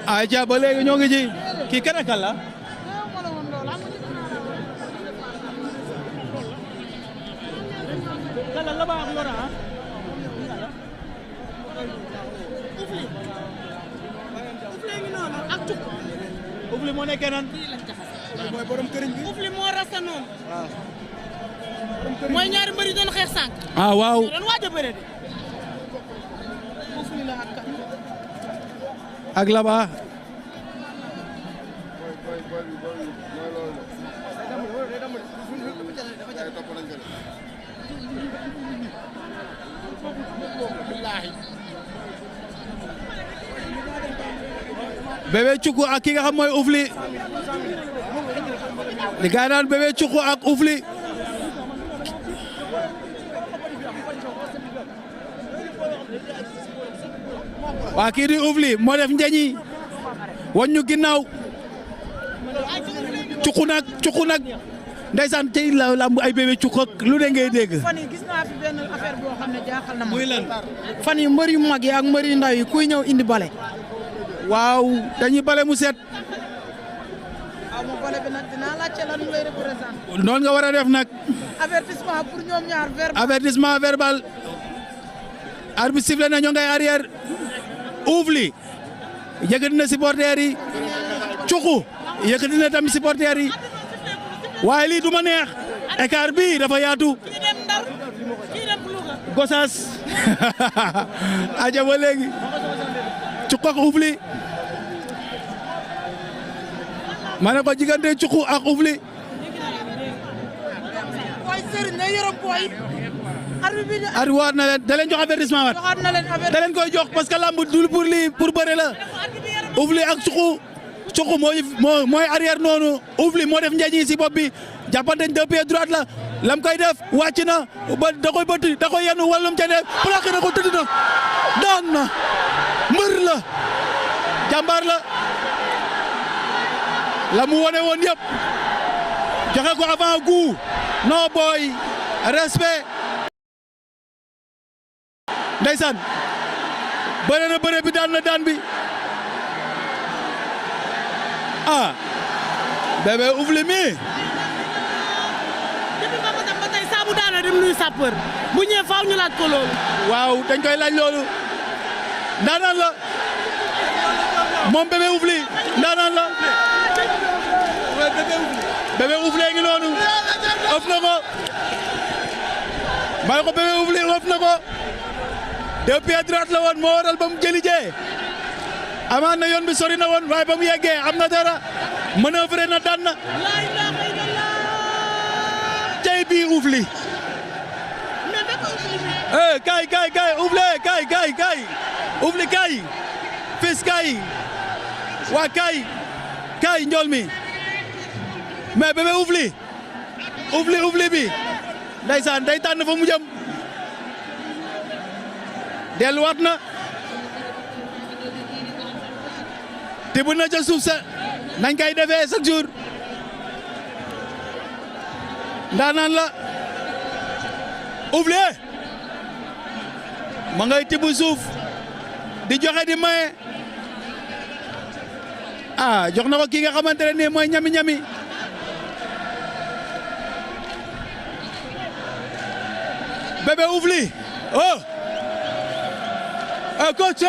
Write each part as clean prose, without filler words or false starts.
ayca ba léegi ñoo ngi ji kii kan ak kan la Oufli moo nekkee nan mooy borom këriñ bi Oufli moo rasta noonu mooy ñaari mbër yi doon xeex sànq waaw doon waaj a bëre de Oufli la ak Laba Bébé Cuku ak ki nga xam mooy Oufli li gaa naan Bébé Cuku ak Oufli waa kii di Oufli moo def njeñi woon ñu ginnaaw Cuku nag ndeysaan tey la lamb ay Bébé Cuku ak lu ne ngay dégg. fan yi gis naa fi benn affaire boo xam ne jaaxal na ma. muy lan fan yi mbër yu mag yi ak mbër yu ndaw yi kuy ñëw indi bale. waaw dañuy bale mu set. waaw moom bale bi nag dinaa laajte lan mu lay représenté. noonu nga war a def nag. avertissement pour ñoom ñaar verbal. avertissement verbal. arbitre sifflé na ñoo ngay arrière. Oufli yëkkati na supporter yi. Cuku yëkkati na tam supporter yi. waaye lii du ma neex. écart bi dafa yaatu. kii dem Ndar kii dem Louga. Gosaas. aja ba léegi. Cuku ak Oufli. ma ne ko diggante Cuku ak Oufli. booy Serigne na yërëm booy. arbitre bi arbitre waat na leen da leen jox avertissement waat. joxaat na leen avertissement. da leen koy jox parce que lamb dul pour lii pour bëre la. Oufli ak Cuku mooy arrière noonu Oufli moo def njañi si bopp bi jàppante deux pieds droite la lam koy def wàcc na ba da koy bëtt da koy yenn wàllum ca def plaqué na ko tëdd na daan na mbër la jàmbaar la mu wone woon yëpp joxe ko avant goût non boy respect ndeysaan bëre na bëre bi daan na daan bi ah Bébé Oufli mi depuis ba dem ba tey saabu daana dem nuyu sapeur bu ñëwee faaw ñu laaj ko loolu. waaw dañ koy laaj loolu ndaanaan la moom Bébé Oufli ndaanaan la Bébé Oufli ngi noonu ëpp na ko may ko Bébé Oufli ëpp na ko deux pieds droite la woon moo waral ba mu jëli jee amaan na yoon bi sori na woon waaye ba mu yeggee am na dara manœuvre na daan na tey bii Oufli kay Oufli kay Oufli kay fils kay waa kay njool mi mais Bébé Oufli bi ndeysaan day tànn fa mu jëm delluwaat na tibb na ca suuf sa nañ koy defee chaque jour ndaanaan la Oufli ma ngay tibb suuf di joxe di maye jox na ko ki nga xamante ne nii mooy ñami Bébé Oufli coach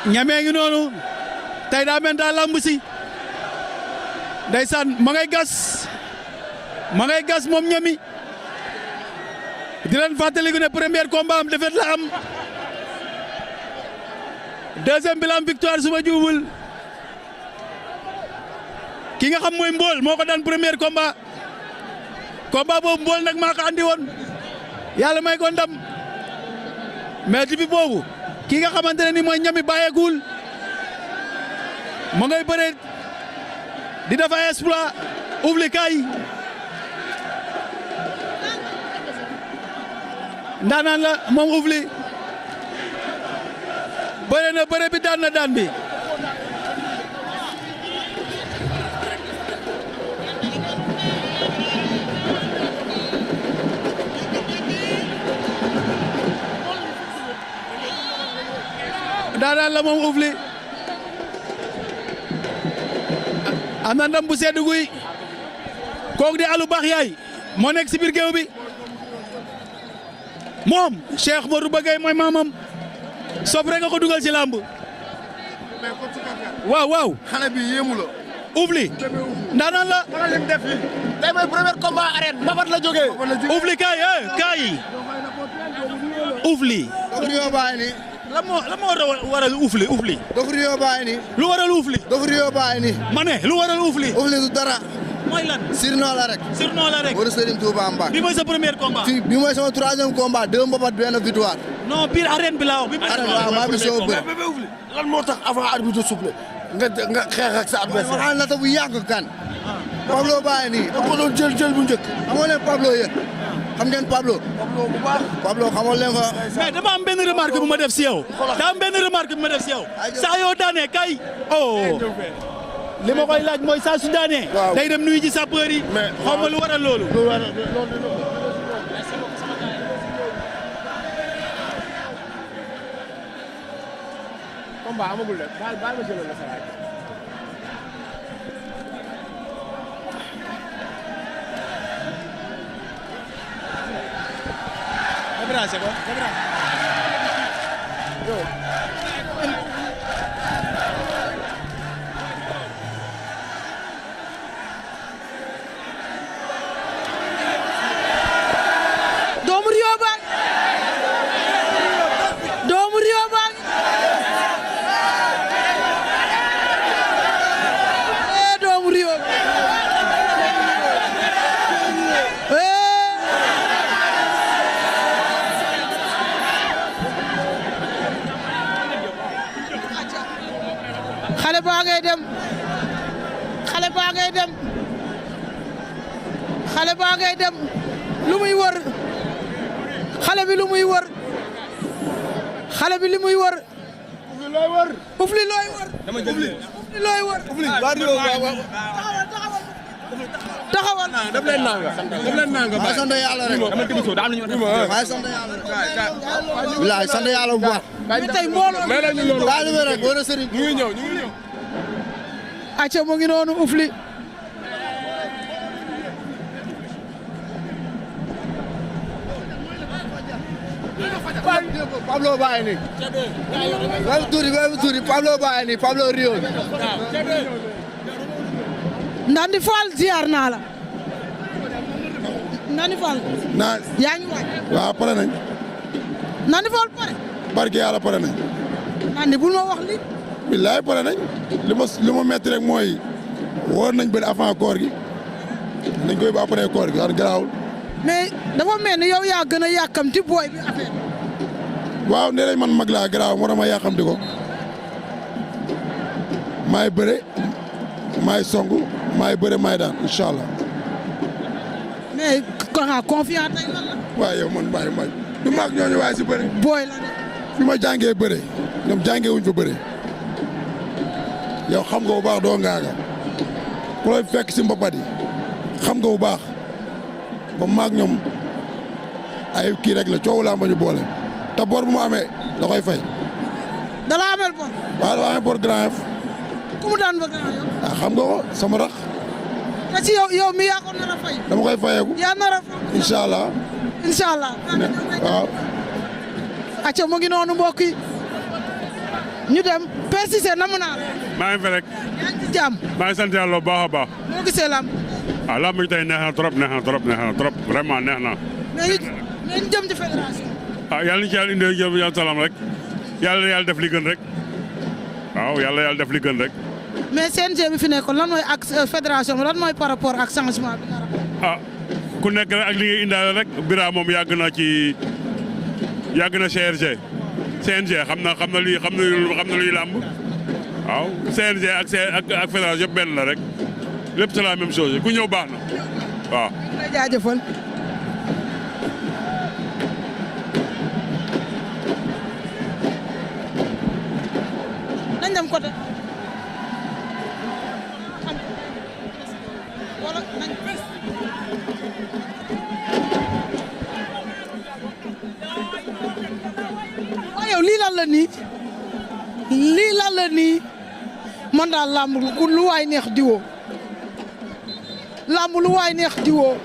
ñamee ngi noonu tey daa mel daa lamb si ndeysaan ma ngay gas moom ñami di leen fàttaliku ne premier combat am défaite la am deuxième bi la am victoire suba juubul ki nga xam mooy Mbool moo ko daan premier combat boobu Mbool nag maa ko andi woon yàlla may ko ndam mais depuis boobu ki nga xamante ne ni mooy ñami bàyyeegul ma ngay bëre di def ay exploit Oufli kay ndaanaan la moom Oufli bëre na bëre bi daan na daan bi. daanaan la moom Oufli am na ndam bu sedd guy kooku di Alou Bakh Yaay moo nekk si biir géew bi moom Cheikh Modou Bagay mooy maamam sob rek nga ko dugal si làmb waaw waaw xale bi yéemu la. Oufli ndaanaan la. tey mooy premier combat arène mbapat la jógee. Oufli kaay kaay Oufli. Dofri yoo bàyyi ni. lan moo waral Oufli. Dofri yoo bàyyi ni. lu waral Oufli. Dofri yoo bàyyi ni. ma ne lu waral Oufli. Oufli du dara. mooy lan. Sirnoo la rek. Sirnoo la rek. wala Serigne Touba Mbacke. bi mooy sa premier combat. bi mooy sama 3e combat 2 mbapat benn victoire. non biir arène bi laa wax. arène waaw maa ngi soo bëre. lan moo tax avant arbitre souffle nga xeex ak sa adversaire. waxaan na ta bu yàgg kan. Pablo bàyyi nii. da ko doon jël bu njëkk. xamoo leen Pablo yéen. xam ngeen Pablo. Pablo bu baax. Pablo xamoo leen ko. mais dama am benn remarque bu ma def si yow. daa am benn remarque bu ma def si yow. saa yoo daanee kay. oh li ma koy laaj mooy saa su daanee. waaw day dem nuyu ji sapeur yi. mais xaw ma lu waral loolu. combat amagul de baal ma jëloon la sa laaj. doomu Rio baa doomu Rio baa doomu Rio xale baa ngay dem xale baa ngay dem xale baa ngay dem lu muy wër xale bi lu muy wër xale bi li muy wër Oufli looy wër Oufli looy wër taxawal daf leen nanga maa sant yàlla rek. maa sant yàlla rek. bilaay sant yàlla bu baax. mais tey mbooloo mais la ñu loolu. taalibe rek wala sëriñ. ñu ngi ñëw. acca mu ngi noonu Oufli Pablo bàyyi ni. weewu tuuti Pablo bàyyi ni Pablo Rio. Ndandi Fall ziar naa la Ndandi Fall yaa ngi waaj waaw pare nañ. Ndandi Fall pare barke yàlla pare nañ. Ndandi bul ma wax li billaay pare nañ. li ma metti rek mooy woor nañ bëri avant koor gi nañ koy ba après koor gi wax garaawul. mais dafa mel ni yow yaa gën a yàkkamti booy bi affaire waaw nee nañ man mag laa garaaw moo tax ma yàqamti ko maay bëre maay songu maay bëre maay daan incha allah. mais xanaa confiant tey lan la waaye yow man bàyyi ma du mag ñooñu waaye si bëre. booy la de fi ma jàngee bëre ñoom jàngee wuñ fa bëre yow xam nga bu baax doo ngaaga ku lay fekk si mbapat yi xam nga bu baax ba maag ñoom ay kii rek la coow laa ma ñu boole te bor bu mu amee da koy fay. da la amel bor waaw da amee bor Grand Yoff. ku mu daan ba grand yow ah xam nga ko sama rax te ci yow mi yaa ko nar a fay dama koy fayeeku yaa nar a fay incha allah. incha allah waaw. acca mu ngi noonu mbokk yi ñu dem Père Cissé namu naa la maa ngi fi rek yaa ngi ci jàmm maa ngi sant yàlla bu baax a baax moo gisee lamb ah lamb bi tey neex na trop vraiment neex na mais ñu jëm ci fédération ah yàlla na ci yàlla indi jàmm salaam rek yàlla def li gën rek waaw yàlla def li gën rek. mais CNG bi fi nekkoon lan mooy ak fédération bi lan mooy par rapport ak changement bi ah ku nekk rek ak li ngay indaale rek Bira moom yàgg na CNG xam na luy làmb waaw CNG ak fédération yëpp benn la rek lépp c'est la même chose ku ñëw baax na waaw. jaajëfal nañ dem côté wala nañ waaye yow lii lan la nii lii lan la nii man daal làmb lu waay neex diwoo làmb lu waay neex diwoo